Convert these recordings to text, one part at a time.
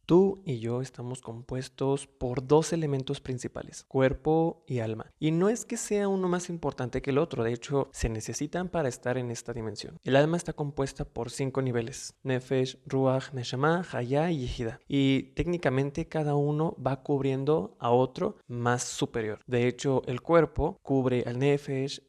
Tú y yo estamos compuestos por dos elementos principales, cuerpo y alma. Y no es que sea uno más importante que el otro, de hecho, se necesitan para estar en esta dimensión. El alma está compuesta por 5 niveles, Nefesh, Ruach, Neshama, Hayá y Yehida. Y técnicamente cada uno va cubriendo a otro más superior. De hecho, el cuerpo cubre al Nefesh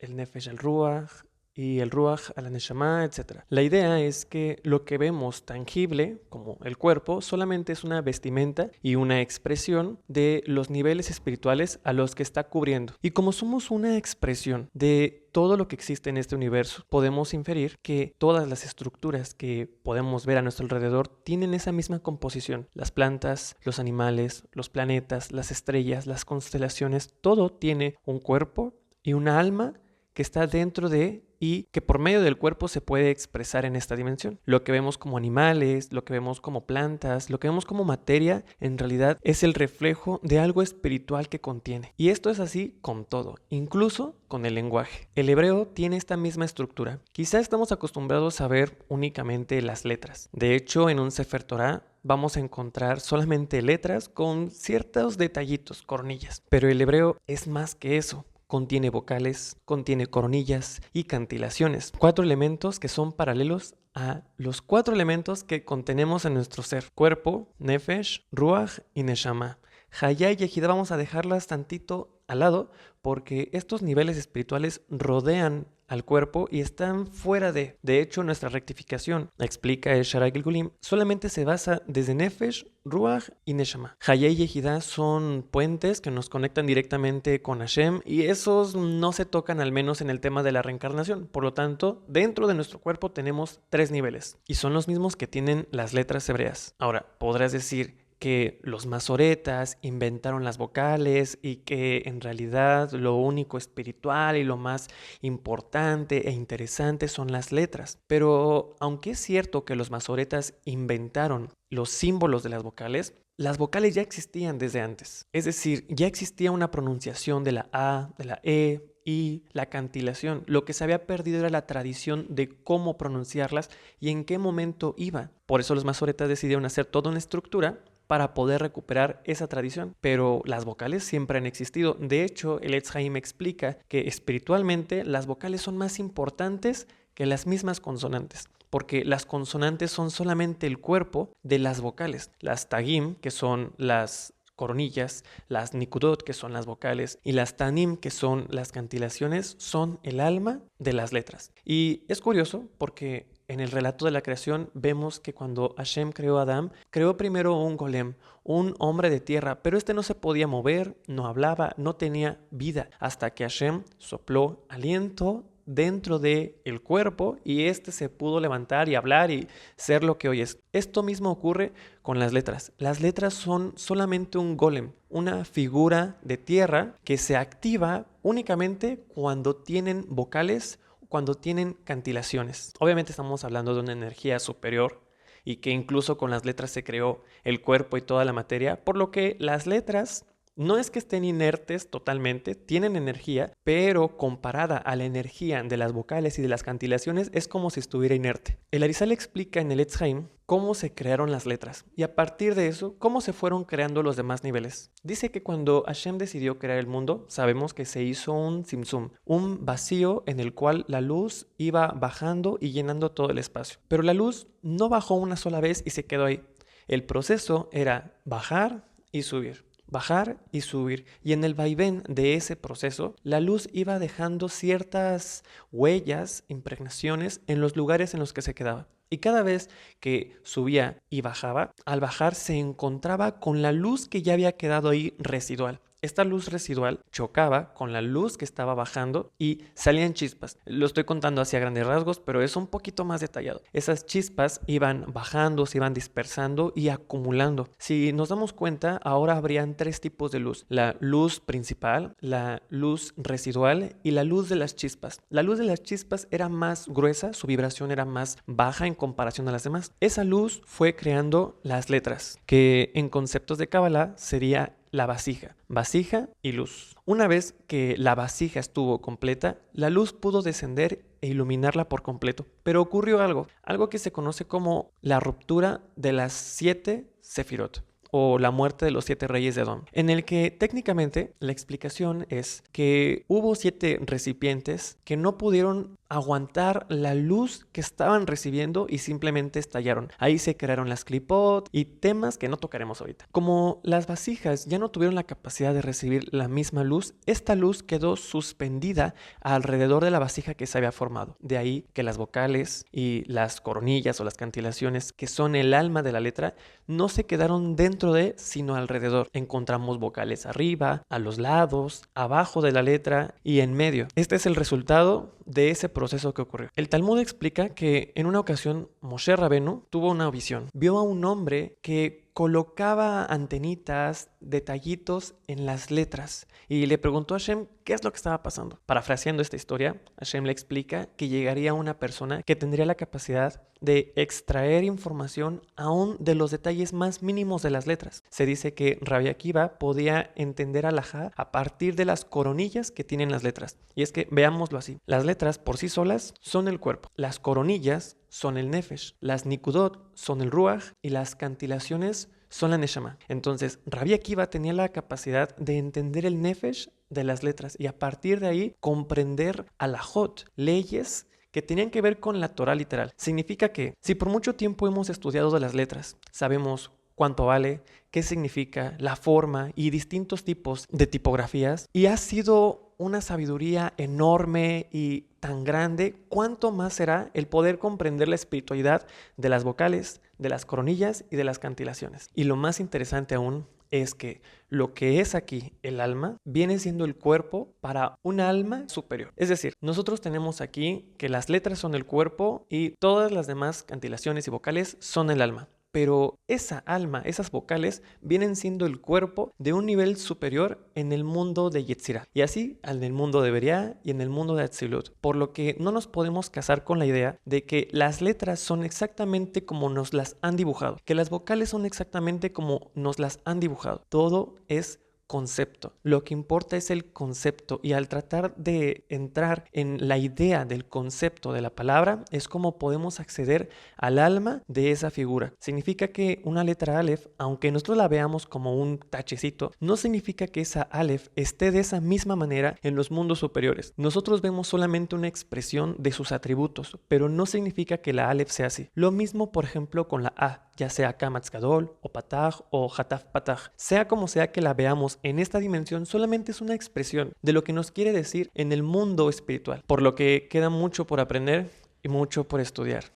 al Ruach, y el Ruach a la Neshama, etc. La idea es que lo que vemos tangible, como el cuerpo, solamente es una vestimenta y una expresión de los niveles espirituales a los que está cubriendo. Y como somos una expresión de todo lo que existe en este universo, podemos inferir que todas las estructuras que podemos ver a nuestro alrededor tienen esa misma composición. Las plantas, los animales, los planetas, las estrellas, las constelaciones, todo tiene un cuerpo y una alma que está dentro de y que por medio del cuerpo se puede expresar en esta dimensión. Lo que vemos como animales, lo que vemos como plantas, lo que vemos como materia, en realidad es el reflejo de algo espiritual que contiene. Y esto es así con todo, incluso con el lenguaje. El hebreo tiene esta misma estructura. Quizá estamos acostumbrados a ver únicamente las letras. De hecho, en un Sefer Torah vamos a encontrar solamente letras con ciertos detallitos, cornillas. Pero el hebreo es más que eso. Contiene vocales, contiene coronillas y cantilaciones. 4 elementos que son paralelos a los 4 elementos que contenemos en nuestro ser. Cuerpo, Nefesh, Ruach y Neshama. Hayá y Yehida vamos a dejarlas tantito al lado porque estos niveles espirituales rodean al cuerpo y están fuera de. De hecho, nuestra rectificación, explica el Sharai Gilgulim, solamente se basa desde Nefesh, Ruach y Neshama. Hayá y Yehida son puentes que nos conectan directamente con Hashem y esos no se tocan al menos en el tema de la reencarnación. Por lo tanto, dentro de nuestro cuerpo tenemos 3 niveles y son los mismos que tienen las letras hebreas. Ahora, podrás decir que los masoretas inventaron las vocales y que en realidad lo único espiritual y lo más importante e interesante son las letras. Pero aunque es cierto que los masoretas inventaron los símbolos de las vocales ya existían desde antes. Es decir, ya existía una pronunciación de la A, de la E y la cantilación. Lo que se había perdido era la tradición de cómo pronunciarlas y en qué momento iba. Por eso los masoretas decidieron hacer toda una estructura para poder recuperar esa tradición. Pero las vocales siempre han existido. De hecho, el Etz Haim explica que espiritualmente las vocales son más importantes que las mismas consonantes, porque las consonantes son solamente el cuerpo de las vocales. Las tagim, que son las coronillas, las nikudot, que son las vocales, y las tanim, que son las cantilaciones, son el alma de las letras. Y es curioso porque en el relato de la creación vemos que cuando Hashem creó a Adán, creó primero un golem, un hombre de tierra, pero este no se podía mover, no hablaba, no tenía vida, hasta que Hashem sopló aliento dentro del cuerpo y este se pudo levantar y hablar y ser lo que hoy es. Esto mismo ocurre con las letras. Las letras son solamente un golem, una figura de tierra que se activa únicamente cuando tienen vocales, cuando tienen cantilaciones. Obviamente estamos hablando de una energía superior y que incluso con las letras se creó el cuerpo y toda la materia, por lo que las letras no es que estén inertes totalmente, tienen energía, pero comparada a la energía de las vocales y de las cantilaciones es como si estuviera inerte. El Arizal explica en el Etz Haim cómo se crearon las letras y a partir de eso, cómo se fueron creando los demás niveles. Dice que cuando Hashem decidió crear el mundo, sabemos que se hizo un tzimtzum, un vacío en el cual la luz iba bajando y llenando todo el espacio. Pero la luz no bajó una sola vez y se quedó ahí. El proceso era bajar y subir. Bajar y subir. Y en el vaivén de ese proceso, la luz iba dejando ciertas huellas, impregnaciones en los lugares en los que se quedaba. Y cada vez que subía y bajaba, al bajar se encontraba con la luz que ya había quedado ahí residual. Esta luz residual chocaba con la luz que estaba bajando y salían chispas. Lo estoy contando así a grandes rasgos, pero es un poquito más detallado. Esas chispas iban bajando, se iban dispersando y acumulando. Si nos damos cuenta, ahora habrían 3 tipos de luz. La luz principal, la luz residual y la luz de las chispas. La luz de las chispas era más gruesa, su vibración era más baja en comparación a las demás. Esa luz fue creando las letras, que en conceptos de Kabbalah sería la vasija y luz. Una vez que la vasija estuvo completa, la luz pudo descender e iluminarla por completo. Pero ocurrió algo que se conoce como la ruptura de las 7 sefirot. o la muerte de los 7 reyes de Edom, en el que técnicamente la explicación es que hubo 7 recipientes que no pudieron aguantar la luz que estaban recibiendo y simplemente estallaron. Ahí se crearon las clipot y temas que no tocaremos ahorita. Como las vasijas ya no tuvieron la capacidad de recibir la misma luz, esta luz quedó suspendida alrededor de la vasija que se había formado. De ahí que las vocales y las coronillas o las cantilaciones, que son el alma de la letra, no se quedaron dentro de, sino alrededor. Encontramos vocales arriba, a los lados, abajo de la letra y en medio. Este es el resultado de ese proceso que ocurrió. El Talmud explica que en una ocasión Moshe Rabenu tuvo una visión. Vio a un hombre que colocaba antenitas, detallitos en las letras y le preguntó a Hashem qué es lo que estaba pasando. Parafraseando esta historia, Hashem le explica que llegaría una persona que tendría la capacidad de extraer información aún de los detalles más mínimos de las letras. Se dice que Rabbi Akiva podía entender alajá a partir de las coronillas que tienen las letras. Y es que veámoslo así. Las letras por sí solas son el cuerpo. Las coronillas son el nefesh. Las nikudot son el ruach y las cantilaciones son la neshama. Entonces, Rabbi Akiva tenía la capacidad de entender el nefesh de las letras y a partir de ahí comprender alajot, leyes que tenían que ver con la Torah literal. Significa que si por mucho tiempo hemos estudiado de las letras, sabemos cuánto vale, qué significa, la forma y distintos tipos de tipografías, y ha sido una sabiduría enorme y tan grande, ¿cuánto más será el poder comprender la espiritualidad de las vocales, de las coronillas y de las cantilaciones? Y lo más interesante aún es que lo que es aquí el alma viene siendo el cuerpo para un alma superior. Es decir, nosotros tenemos aquí que las letras son el cuerpo y todas las demás cantilaciones y vocales son el alma. Pero esa alma, esas vocales, vienen siendo el cuerpo de un nivel superior en el mundo de Yetzirah. Y así en el mundo de Beriah y en el mundo de Atzilut. Por lo que no nos podemos casar con la idea de que las letras son exactamente como nos las han dibujado. Que las vocales son exactamente como nos las han dibujado. Todo es concepto. Lo que importa es el concepto y al tratar de entrar en la idea del concepto de la palabra es como podemos acceder al alma de esa figura. Significa que una letra Aleph, aunque nosotros la veamos como un tachecito, no significa que esa Aleph esté de esa misma manera en los mundos superiores. Nosotros vemos solamente una expresión de sus atributos, pero no significa que la Aleph sea así. Lo mismo, por ejemplo, con la A, ya sea Kamatz Gadol o Pataj o Hataf Pataj. Sea como sea que la veamos en esta dimensión, solamente es una expresión de lo que nos quiere decir en el mundo espiritual. Por lo que queda mucho por aprender y mucho por estudiar.